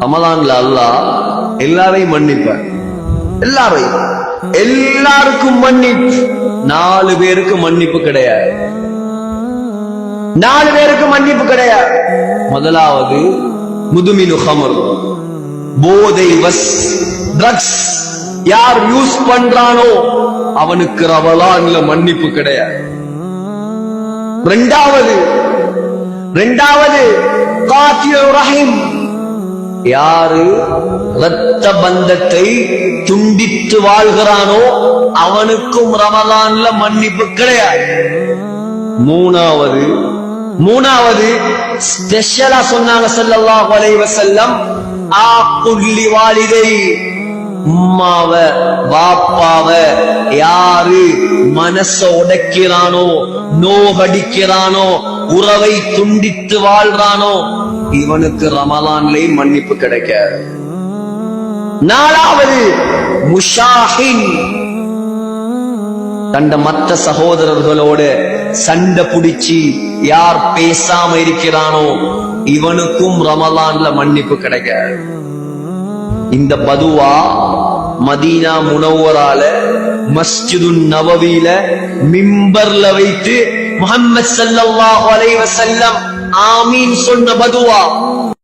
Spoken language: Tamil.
ரமலான்ல அல்லாஹ் எல்லாரையும் மன்னிப்பார். எல்லாருக்கும் மன்னிப்பு. 4 பேருக்கு மன்னிப்பு கிடையாது. 4 பேருக்கு மன்னிப்பு கிடையாது. முதலாவது முதுமினு ஹமர், போதை வஸ், ட்ரக்ஸ் யார் யூஸ் பண்றானோ அவனுக்கு ரமலான்ல மன்னிப்பு கிடையாது. இரண்டாவது காத்தியுர் ரஹீம், யாரு இரத்த பந்தத்தை துண்டித்து வாழ்கிறானோ அவனுக்கும் ரமலான்ல மன்னிப்பு கிடையாது. மூணாவது ஸ்பெஷலா சொன்னாங்க ஸல்லல்லாஹு அலைஹி வஸல்லம், ஆகுல்லி வாலிதை, உம்மாவ பாப்பாவ யாரு மனச உடைக்கிறானோ, நோகடிக்கிறானோ, உறவை துண்டித்து வாழ்றானோ இவனுக்கு ரமலான்லே மன்னிப்பு கிடைக்காது. 4வது முஷாஹின், தண்ட மற்ற சகோதரர்களோடு சண்டை புடிச்சு யார் பேசாம இருக்கிறானோ இவனுக்கும் ரமலான்ல மன்னிப்பு கிடைக்காது. இந்த பதுவா மதீனா முனவ்வரால மஸ்ஜிதுன் நபவியில மிம்பர்ல வைத்து முஹம்மது ஸல்லல்லாஹு அலைஹி வஸல்லம் ஆமீன் சொன்ன பதுவா.